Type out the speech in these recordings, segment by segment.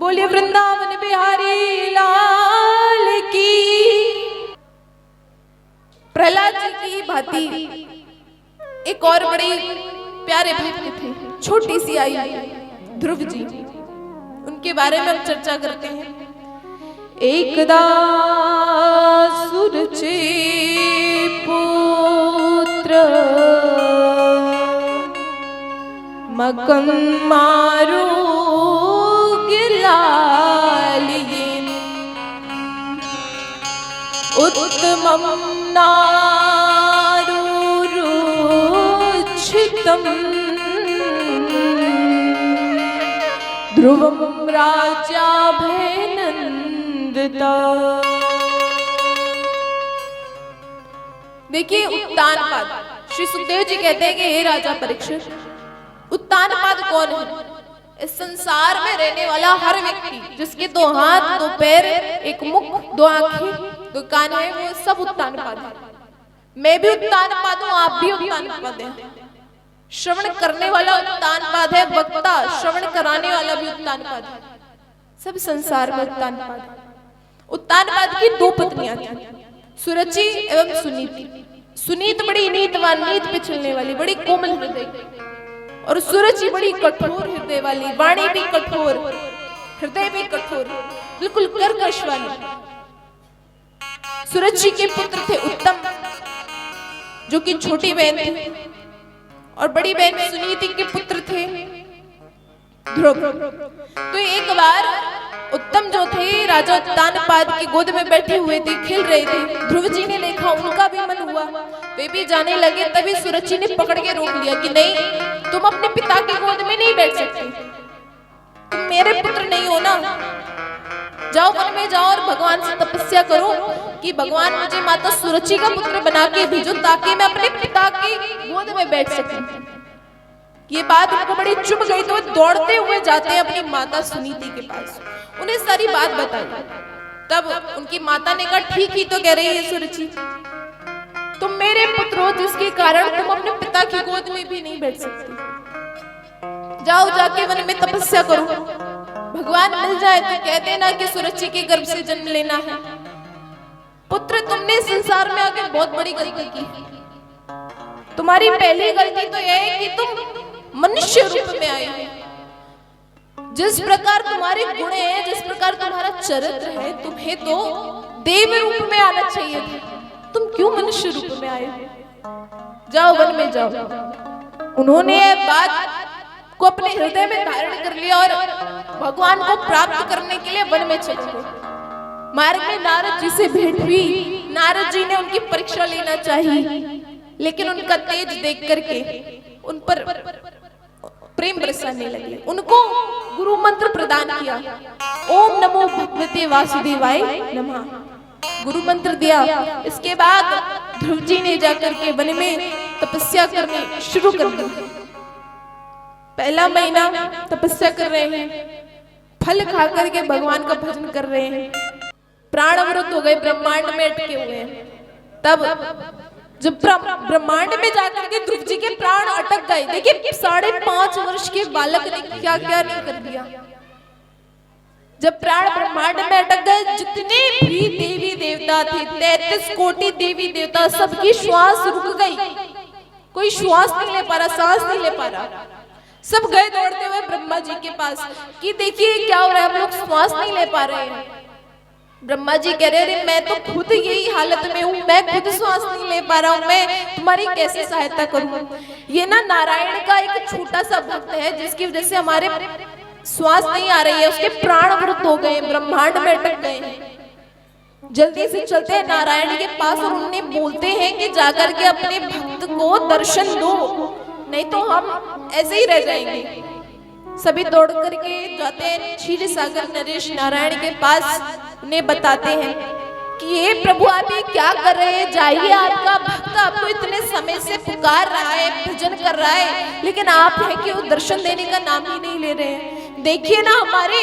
बोले वृंदावन बिहारी लाल की। प्रहलाद जी की भांति एक और बड़े प्यारे भक्त थे, छोटी सी आई ध्रुव जी, उनके बारे में हम चर्चा करते हैं। एकदा सुरचे पुत्र मकन मारू गिलालियेन उत्तमं नारुरुचितं ध्रुवं राजाभयनंदिता। देखिए उत्तानपाद, श्री सुखदेव जी कहते हैं कि हे राजा परीक्षित, उत्तानपाद कौन है? इस संसार में रहने वाला हर व्यक्ति जिसके दो हाथ, दो पैर, एक मुख, दो आंखें, दो कान है, वो सब उत्तानपाद है। मैं भी उत्तानपाद हूं, आप भी उत्तानपाद हैं। श्रवण करने वाला उत्तानपाद है, वक्ता श्रवण कराने वाला भी उत्तानपाद है। सब संसार में उत्तानपाद। उत्तानपाद की दो पत्नियां थी, सुरुचि एवं सुनीति। सुनीत बड़ी नीतवान, नीत पे चलने वाली, बड़ी कोमल हृदय, और सुरुचि बड़ी कठोर हृदय वाली, वाणी भी कठोर, हृदय भी कठोर, बिल्कुल कर्कश वाली। सुरुचि के पुत्र थे उत्तम, जो कि छोटी बहन थी, और बड़ी बहन सुनीति के पुत्र थे ध्रुव। तो एक बार उत्तम जो थे राजा उत्तानपाद की गोद में बैठे हुए थे, खेल रहे थे। ध्रुव जी ने देखा, उनका भी मन हुआ, वे भी जाने लगे। तभी सुरुचि ने पकड़ के रोक लिया कि नहीं, तुम अपने पिता की गोद में नहीं बैठ सकते, तुम मेरे पुत्र नहीं हो ना। जाओ वन में जाओ और भगवान से तपस्या करो कि भगवान मुझे माता सुरुचि का पुत्र बना के भेजो, ताकि मैं अपने पिता की गोद में बैठ सकूं। ये बात उनको बड़ी चुभ गई, तो दौड़ते हुए जाते हैं अपनी माता सुनीति के पास, उन्हें सारी बात बताई। तब उनकी माता ने कहा, ठीक ही तो कह रही है सुरुचि, तुम मेरे पुत्र हो, जिसके कारण तुम अपने पिता की गोद में भी नहीं बैठ सकती। जाओ जाके वन में तपस्या करो, भगवान मिल जाए तो कह देना कि सुरुचि के गर्भ से जन्म लेना है। पुत्र, तुमने संसार में आके बहुत बड़ी गलती की। तुम्हारी पहली गलती तो यह है कि तुम मनुष्य रूप में आए हो। जिस प्रकार तुम्हारे गुण हैं, जिस प्रकार तुम्हारा चरित्र है, तुम्हें तो देव रूप में आना चाहिए था। तुम क्यों मनुष्य रूप में आए हो? जाओ वन में जाओ। उन्होंने बात को अपने हृदय में धारण कर लिया और भगवान को प्राप्त करने के लिए वन में चले गए। मार्ग में नारद जी से भेंट हुई। नारद जी ने उनकी परीक्षा लेना चाहिए, लेकिन उनका तेज देख करके उन पर प्रेम बरसाने लगे। उनको गुरु मंत्र प्रदान किया, ओम नमो भगवते वासुदेवाय नमः, गुरु मंत्र दिया। इसके बाद ध्रुव जी ने जाकर के वन में तपस्या करनी शुरू कर दी। पहला महीना तपस्या कर रहे हैं, फल खा करके भगवान का भजन कर रहे हैं, प्राणवृत हो गए, ब्रह्मांड में अटके हुए हैं। तब जब ब्रह्मांड में जाकर के ध्रुव जी के प्राण अटक गए, देखिए 5.5 वर्ष के बालक ने क्या क्या नहीं कर दिया। जब प्राण ब्रह्मांड में अटक गए, जितने भी देवी देवता थे, 33 कोटि देवी देवता, सबकी श्वास रुक गई। कोई श्वास नहीं ले पा रहा, सांस नहीं ले पा रहा। सब गए दौड़ते हुए ब्रह्मा जी के पास कि देखिए क्या हो रहा है, हम लोग श्वास नहीं ले पा रहे हैं। ब्रह्मा जी कह रहे, अरे मैं तो खुद यही हालत में हूँ, मैं खुद श्वास नहीं ले पा रहा हूँ, मैं तुम्हारी कैसे सहायता करूँ। ये ना नारायण का एक छोटा सा भक्त है, जिसकी वजह से हमारे श्वास नहीं आ रही है, उसके प्राण अवरुद्ध हो गए, ब्रह्मांड में अटक गए हैं। जल्दी से चलते हैं नारायण के पास और उन्हें बोलते हैं कि जाकर के अपने भक्त को दर्शन दो, नहीं तो हम ऐसे ही रह जाएंगे। सभी दौड़ करके जाते हैं क्षीर सागर नरेश नारायण के पास, उन्हें बताते हैं कि ये प्रभु आप ये क्या कर रहे हैं, जाइए, आपका भक्त आपको इतने समय से पुकार रहा है, भजन कर रहा है, लेकिन आप है कि वो दर्शन देने का नाम ही नहीं ले रहे हैं। देखिए ना, हमारे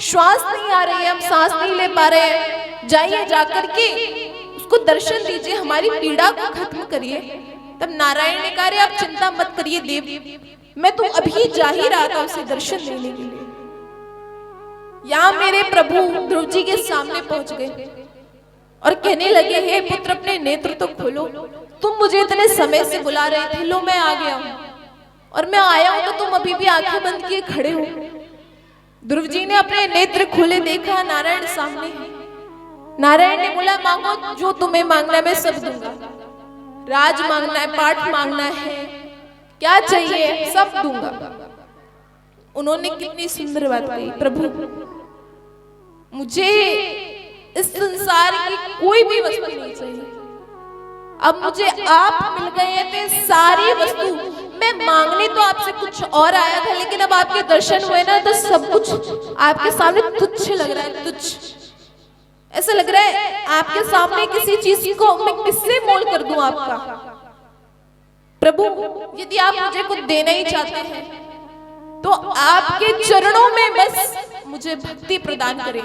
श्वास नहीं आ रही है, हम सांस नहीं ले पा रहे हैं, जाइए जाकर के उसको दर्शन दीजिए, हमारी पीड़ा को खत्म करिए। तब नारायण ने कहा, आप चिंता मत करिए देव, मैं तो अभी जा ही रहा था उसे दर्शन देने के लिए। यहाँ मेरे प्रभु ध्रुव जी के सामने पहुंच गए और कहने लगे, हे पुत्र अपने नेत्र तो खोलो, तुम मुझे इतने समय से बुला रहे थे, लो मैं आ गया हूं और मैं आया हूं तो तुम अभी भी आंखें बंद किए खड़े हो। ध्रुव जी ने अपने नेत्र खोले, देखा नारायण सामने है। नारायण ने बोला, मांगो जो तुम्हें मांगना है मैं सब दूंगा। राज मांगना है, पाठ मांगना है, क्या चाहिए सब दूंगा। उन्होंने कितनी सुंदर बात कही, प्रभु मुझे इस संसार की कोई भी वस्तु नहीं चाहिए, अब मुझे आप मिल गए हैं तो सारी वस्तु, मैं मांगने तो आपसे कुछ और आया था, लेकिन अब आपके दर्शन हुए ना तो सब कुछ आपके सामने तुच्छ लग रहा है, तुच्छ। ऐसा लग रहा है आपके सामने किसी चीज को मैं किससे मोल कर दूं आपका। प्रभु यदि आप मुझे कुछ देना ही चाहते हैं तो आपके चरणों में बस मुझे भक्ति प्रदान करें,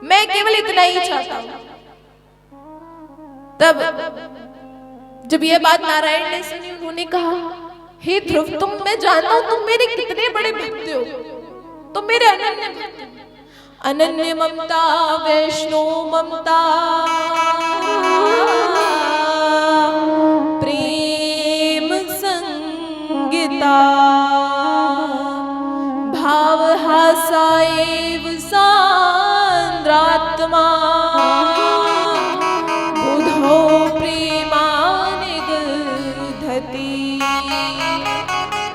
मैं केवल इतना ही चाहता हूं। तब जब ये बात नारायण ने सुनी, उन्होंने कहा, हे ध्रुव तुम, मैं जानता हूं तुम मेरे कितने बड़े भक्त हो, तुम मेरे अनन्य भक्त हो। अनन्य ममता वैष्णो ममता प्रेम संगीता भाव हासाएव सांद्रात्मा बुधो प्रेमानिगधति।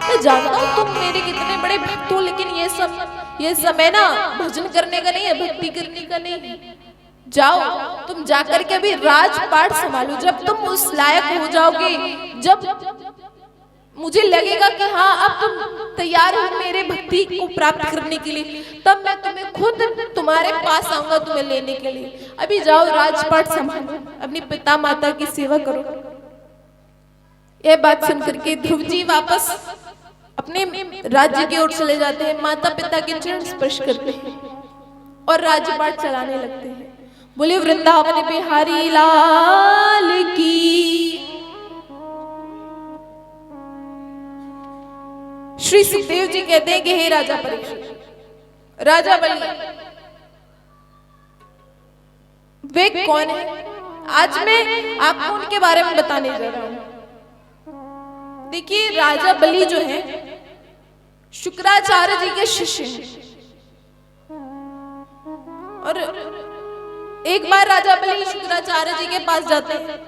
मैं जानता हूं तुम मेरे कितने बड़े भक्त हो, लेकिन ये समय ना भजन करने का नहीं है, भक्ति करने का नहीं है। जाओ तुम जाकर के अभी राजपाट संभालो, जब तुम उस लायक हो जाओगे, जब मुझे लगेगा कि हाँ अब तुम तैयार हो मेरे भक्ति को प्राप्त करने के लिए, तब मैं तुम्हें खुद तुम्हारे पास आऊंगा तुम्हें लेने के लिए। अभी जाओ राजपाट संभालो, अपनी पिता माता की सेवा करो। यह बात सुनकर के ध्रुव जी वापस अपने राज्य की ओर चले जाते हैं, माता पिता के चरण स्पर्श करते हैं और राजपाट चलाने लगते हैं। बोले वृंदावन बिहारी लाल की। श्री सुखदेव जी कहते हैं कि हे राजा परीक्षित, राजा बलि वे कौन है, आज मैं आपको उनके बारे में बताने जा रहा हूं। देखिए राजा बलि जो है शुक्राचार्य जी के शिष्य हैं, और एक बार राजा बलि शुक्राचार्य जी के पास जाते हैं,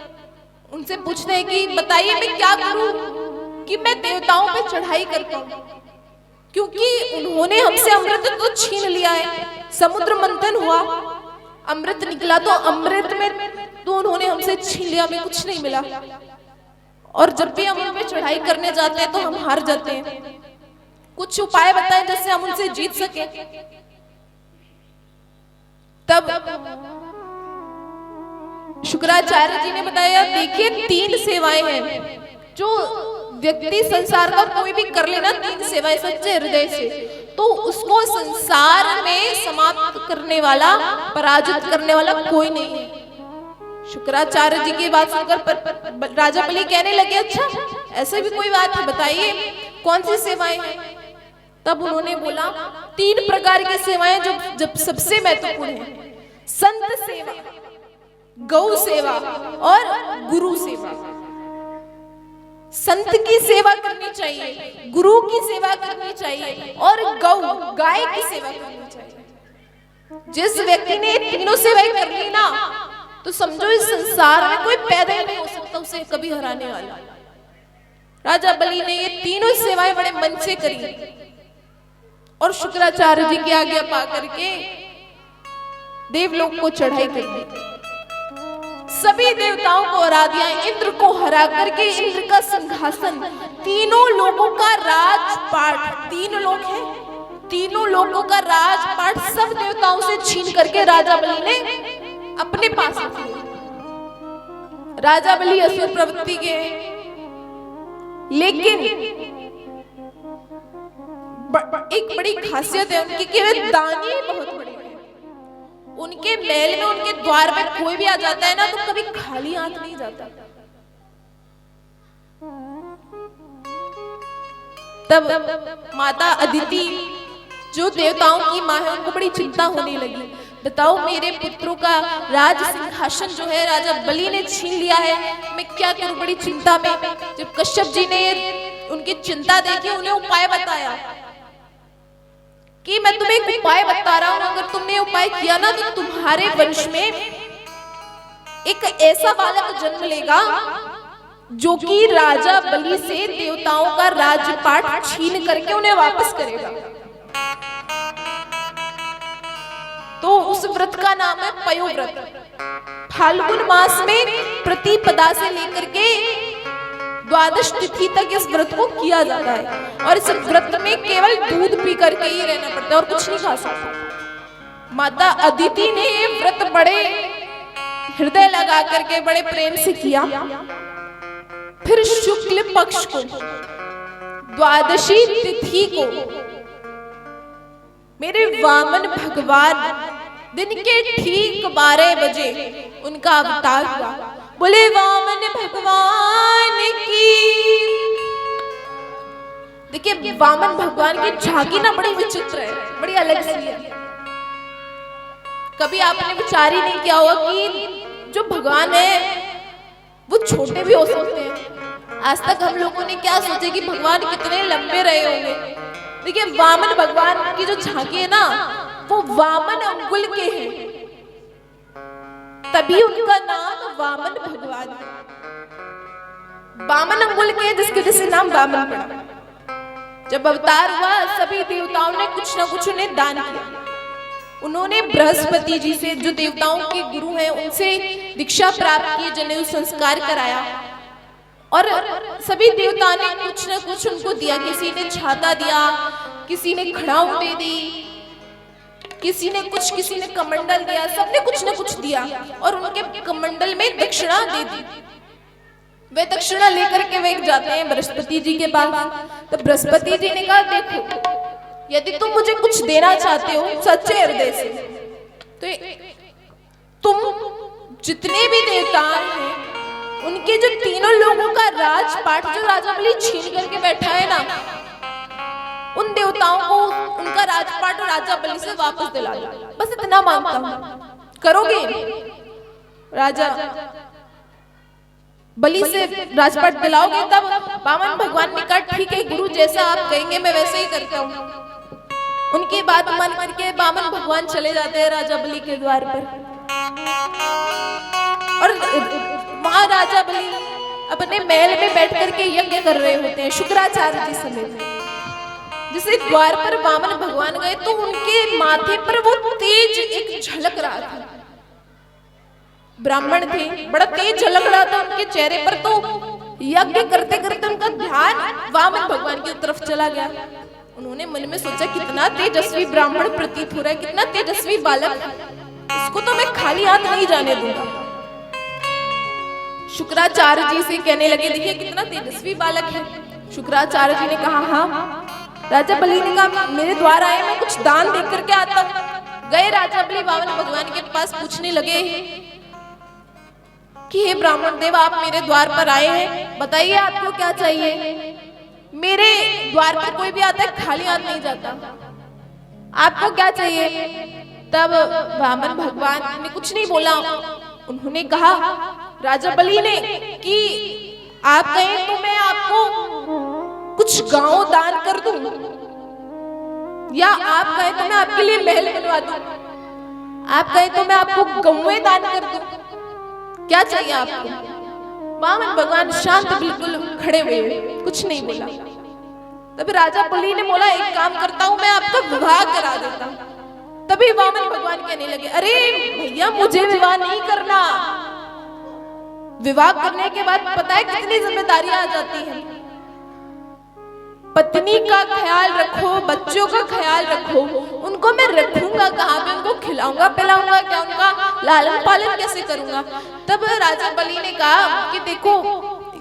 उनसे पूछते हैं कि बताइए मैं क्या करूं कि मैं देवताओं पे चढ़ाई करता हूं, क्योंकि उन्होंने हमसे अमृत तो छीन लिया है, समुद्र मंथन हुआ, अमृत निकला, तो अमृत में तो उन्होंने हमसे छीन लिया, हमें कुछ नहीं मिला, और जब भी हम उन पे चढ़ाई करने जाते हैं तो हम हार जाते हैं। कुछ उपाय बताएं जिससे हम उनसे जीत सके। तब शुक्राचार्य जी ने बताया, देखिए 3 सेवाएं हैं जो व्यक्ति संसार का कोई भी कर लेना, 3 सेवाएं सच्चे हृदय से, तो उसको संसार में समाप्त करने वाला, पराजित करने वाला कोई नहीं है। शुक्राचार्य जी की बात सुनकर राजा बलि कहने लगे, अच्छा ऐसे भी कोई बात है, बताइए कौन सी सेवाएं हैं। तब उन्होंने बोला 3 प्रकार की सेवाएं जो जब सबसे महत्वपूर्ण है, संत सेवा, गौ सेवा और गुरु सेवा। संत की सेवा करनी चाहिए, गुरु की सेवा करनी चाहिए और गौ गाय की सेवा करनी चाहिए। जिस व्यक्ति ने तीनों सेवाएं कर ली ना, तो समझो इस संसार में कोई पैदा ही नहीं हो सकता उसे कभी हराने वाला। राजा बलि ने ये तीनों सेवाएं बड़े मन से करी और शुक्राचार्य जी की आज्ञा पा करके देवलोक को चढ़ाई कर दी। सभी देवताओं को हरा दिया, इंद्र को हरा करके इंद्र का सिंहासन, तीनों लोगों का राजपाट, 3 लोग हैं, तीनों लोगों का राजपाट सब देवताओं से छीन करके राजा बलि ने अपने पास रख लिया। राजा बलि असुर प्रवृत्ति के, लेकिन एक बड़ी खासियत है उनकी कि वे दानी बहुत बड़े हैं। उनके महल में, उनके द्वार में कोई भी आ जाता है ना तो कभी खाली हाथ नहीं जाता। तब माता अदिति जो देवताओं की माँ है उनको बड़ी चिंता होने लगी। बताओ मेरे पुत्रों का राज सिंहासन जो है राजा बलि ने छीन लिया है, मैं क्या करूं, बड़ी चिंता में। जब कश्यप जी ने उनकी चिंता देखी, उन्हें उपाय बताया कि मैं तुम्हें एक उपाय बता रहा हूं, अगर तुमने उपाय किया ना तो तुम्हारे वंश में एक ऐसा बालक जन्म लेगा जो कि राजा बलि से देवताओं का राजपाट छीन करके उन्हें वापस करेगा। तो उस व्रत का नाम है पयोव्रत। फाल्गुन मास में प्रतिपदा से लेकर के द्वादश तिथि तक इस व्रत को किया जाता है और इस व्रत में केवल दूध पी करके ही रहना पड़ता है और कुछ नहीं खा सकता। माता अदिति ने ये व्रत बड़े हृदय लगा करके बड़े प्रेम से किया। फिर शुक्ल पक्ष को द्वादशी तिथि को मेरे वामन भगवान दिन के ठीक 12 बजे उनका अवतार हुआ। बोले वामन भगवान की। देखिए वामन भगवान की झांकी ना बड़ी विचित्र है, बड़ी अलग सी है। कभी आपने विचार ही नहीं किया होगा कि जो भगवान है वो छोटे भी हो सकते हैं। आज तक हम लोगों ने क्या सोचे कि भगवान कितने लंबे रहे होंगे। देखिए वामन भगवान की जो झांकी है ना वो वामन अंगुल के हैं, तभी उनका नाम वामन भगवान है। वामन अंगुल के हैं जिसके जैसे नाम वामन पड़ा। जब अवतार हुआ सभी देवताओं ने कुछ ना कुछ उन्हें दान किया। उन्होंने बृहस्पति जी से जो देवताओं के गुरु हैं उनसे दीक्षा प्राप्त की, जनेऊ संस्कार कराया और सभी देवताओं ने कुछ ना कुछ उनको दिया। किसी ने छाता दिया, किसी ने खड़ाऊ दे दी, किसी ने कमंडल दिया, सबने कुछ ना कुछ दिया और उनके कमंडल में दक्षिणा दे दी। वे दक्षिणा लेकर के वे जाते हैं बृहस्पति जी के पास। तो बृहस्पति जी ने कहा देखो यदि तुम मुझे कुछ देना चाहते हो सच्चे हृदय से तो तुम जितने भी देवता हैं उनके जो तीनों लोगों का राजपाट जो राजा बलि छीन करके बैठा है ना, उन देवताओं को उनका राजपाट राजा बलि से वापस दिला दो। बस इतना मांगता हूं, करोगे? राजा बलि से राजपाट दिलाओगे? तब वामन भगवान ने कहा ठीक है गुरु, जैसा आप कहेंगे मैं वैसे ही करता हूँ। उनकी बात मान करके वामन भगवान चले जाते हैं राजा बलि के द्वार पर और वहां राजा बलि अपने महल में बैठ करके यज्ञ कर रहे होते हैं शुक्राचार्य जी समेत। जिसे द्वार पर वामन भगवान गए तो उनके माथे पर वो तेज एक झलक रहा था। ब्राह्मण थे, बड़ा तेज झलक रहा था उनके चेहरे पर। तो यज्ञ करते करते उनका ध्यान वामन भगवान की तरफ चला गया। उन्होंने मन में सोचा कितना तेजस्वी ब्राह्मण प्रतीत हो रहा है, कितना तेजस्वी बालक, इसको तो मैं खाली हाथ नहीं जाने दूंगा। शुक्राचार्य जी से कहने लगे देखिए कितना तेजस्वी बालक है। शुक्राचार्य जी ने कहा हाँ। राजा बलि ने कहा मेरे द्वार आए, मैं कुछ दान देकर करके आता हूं। गए राजा बलि वामन भगवान के पास, पूछने लगे कि हे ब्राह्मण देव आप मेरे द्वार पर आए हैं, बताइए आपको क्या चाहिए। मेरे द्वार पर कोई भी आता है खाली हाथ नहीं जाता, आपको क्या चाहिए। तब वामन भगवान ने कुछ नहीं बोला। उन्होंने कहा राजा बलि ने कि आप कहें तो मैं आपको कुछ गांव दान कर दूं, या आप कहें तो मैं आपके लिए महल बनवा दूं, आप कहें तो मैं आपको गौएं दान कर दूं, क्या चाहिए आपको। वामन भगवान शांत बिल्कुल खड़े हुए, कुछ नहीं बोला। तभी राजा बलि ने बोला एक काम करता हूं, मैं आपका विवाह करा देता हूं। तभी वामन भगवान कहने लगे अरे भैया मुझे विवाह नहीं करना। विवाह करने के बाद पता है कितनी जिम्मेदारियां आ जाती हैं। पत्नी का ख्याल रखो, बच्चों का ख्याल रखो, उनको मैं रखूंगा कहाँ पे, उनको खिलाऊंगा पिलाऊंगा क्या, उनका लालन पालन कैसे करूंगा। तब राजा बलि ने कहा कि देखो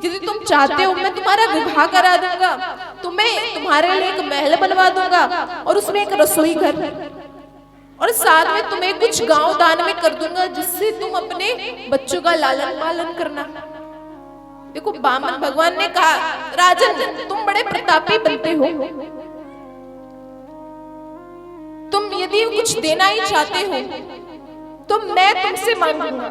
यदि तुम चाहते हो मैं तुम्हारा विवाह करा दूंगा, तुम्हें तुम्हारे लिए एक महल बनवा दूंगा और उसमें एक रसोई घर और साथ में तुम्हें कुछ गांव दान में कर दूंगा जिससे तुम अपने बच्चों का लालन पालन करना। देखो वामन भगवान ने कहा राजन तुम बड़े प्रतापी बनते हो, यदि कुछ देना ही चाहते हो तो मैं तुमसे मांगूंगा।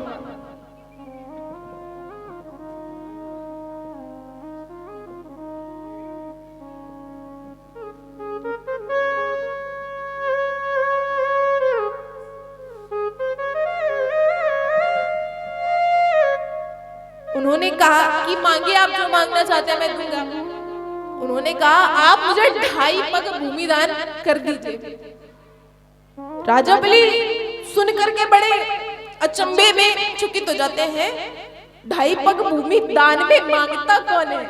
उन्होंने कहा कि मांगिए, आप जो मांगना चाहते हैं मैं दूंगा। उन्होंने कहा आप मुझे 2.5 पग भूमि दान कर दीजिए। राजा बलि सुन करके बड़े अचंभे में चकित हो जाते हैं। 2.5 पग भूमि दान में मांगता कौन है?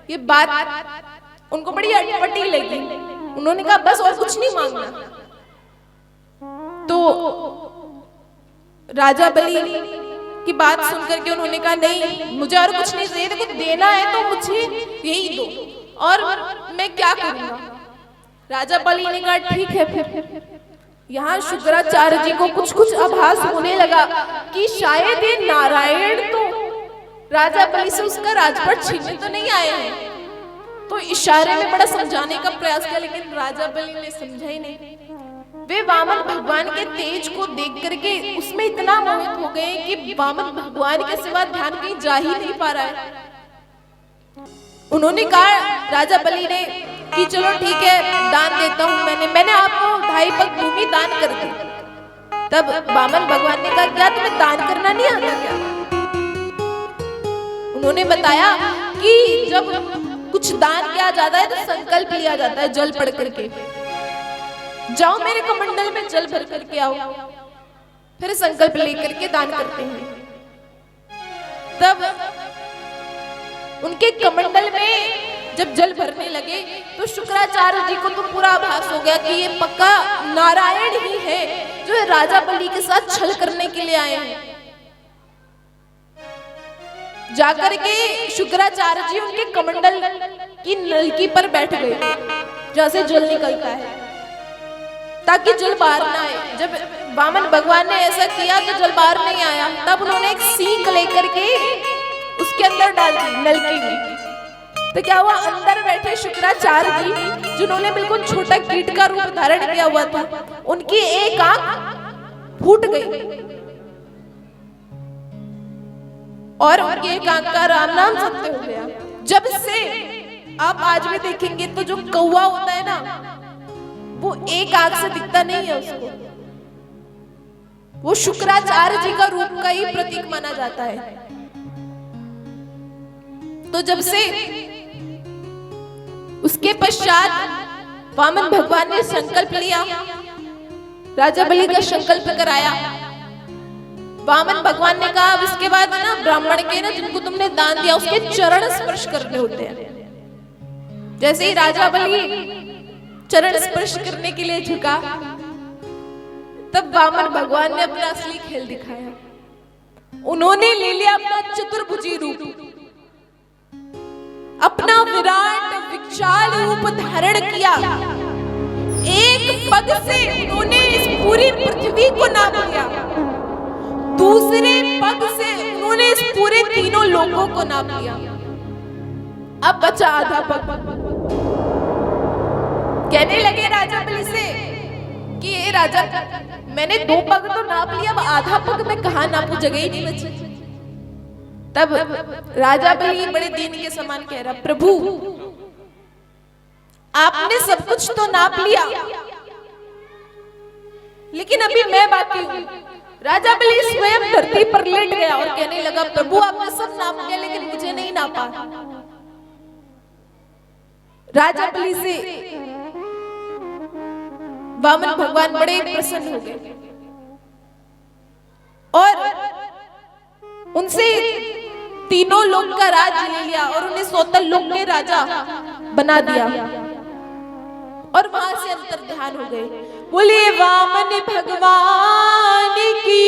ये बात उनको बड़ी अटपटी लगी। उन्होंने कहा बस और कुछ नहीं मांगना। तो राजा बलि की बात सुनकर के उन्होंने कहा नहीं, मुझे और कुछ नहीं चाहिए, देखो देना है तो मुझे यही दो, और मैं क्या करूंगा। राजा बलि ने कहा ठीक है। फिर यहाँ शुक्राचार्य जी को कुछ कुछ आभास होने लगा कि शायद ये नारायण तो राजा बलि से उसका राजपाट छीनने तो नहीं आए हैं। तो इशारे में बड़ा समझाने का प्रयास किया, लेकिन राजा बलि ने समझा ही नहीं। वे वामन भगवान के तेज को देख करके उसमें इतना मोहित हो गए कि वामन भगवान के सिवा ध्यान कहीं जा ही नहीं पा रहा है। उन्होंने कहा राजा बलि ने कि चलो ठीक है, दान देता हूं, मैंने आपको 2.5 पग भूमि दान कर दी। तब वामन भगवान ने कहा क्या तुम्हें दान करना नहीं आता क्या? उन्होंने बताया कि जब कुछ दान किया जाता है तो संकल्प लिया जाता है जल पढ़ करके। जाओ मेरे कमंडल में जल भर करके आओ, फिर संकल्प लेकर के दान करते हैं। तब उनके कमंडल में जब जल भरने लगे तो शुक्राचार्य जी को तो पूरा आभास हो गया कि ये पक्का नारायण ही है जो राजा बलि के साथ छल करने के लिए आए हैं। जाकर के शुक्राचार्य जी उनके कमंडल की नलकी पर बैठ गए जहां से जल निकलता है, ताकि जल बाहर ना आए। जब वामन भगवान ने ऐसा किया तो जल बाहर नहीं आया। तब उन्होंने एक सीख लेकर के उसके अंदर डाल दी नलकी में। तो क्या हुआ, अंदर बैठे शुक्राचार्य जी जिन्होंने बिल्कुल छोटा कीट का रूप धारण किया हुआ था, उनकी एक आंख फूट गई और उनकी एक आंख का राम नाम सत्य हो गया। जब से आप आज भी देखेंगे तो जो कौवा होता है ना, वो एक आंख से दिखता नहीं है उसको, वो शुक्राचार्य जी का रूप का ही प्रतीक माना जाता है। तो जब से उसके पश्चात वामन भगवान ने संकल्प लिया, राजा बलि का संकल्प कराया। वामन भगवान ने कहा अब इसके बाद ना ब्राह्मण के ना जिनको तुमने दान दिया उसके चरण स्पर्श करने होते हैं। जैसे ही राजा बलि चरण स्पर्श करने के लिए झुका, तब वामन भगवान ने अपना असली खेल दिखाया। उन्होंने ले लिया अपना चतुर्भुजी रूप, अपना विराट विशाल रूप धारण किया। एक पग से उन्होंने इस पूरी पृथ्वी को नाप लिया, दूसरे पग से उन्होंने इस पूरे तीनों लोगों को नाप लिया। अब बचा आधा पग। कहने लगे राजा बलि से कि ये राजा, मैंने 2 पग तो नाप लिया, अब आधा पग मैं कहाँ नापूं, जगह ही नहीं बची। तब राजा बलि बड़े दीन के समान कह रहा, प्रभु आपने सब कुछ तो नाप लिया, लेकिन अभी मैं बाकी हूं। राजा बलि स्वयं धरती पर लेट गया और कहने लगा, प्रभु आपने सब नाप लिया लेकिन मुझे नहीं नापा। राजा बलि से वामन भगवान बड़े प्रसन्न हो गए और उनसे तीनों लोक का राज्य ले लिया और उन्हें सोतल लोक के राजा बना दिया और वहां से अंतर ध्यान हो गए। बोले वामन भगवान की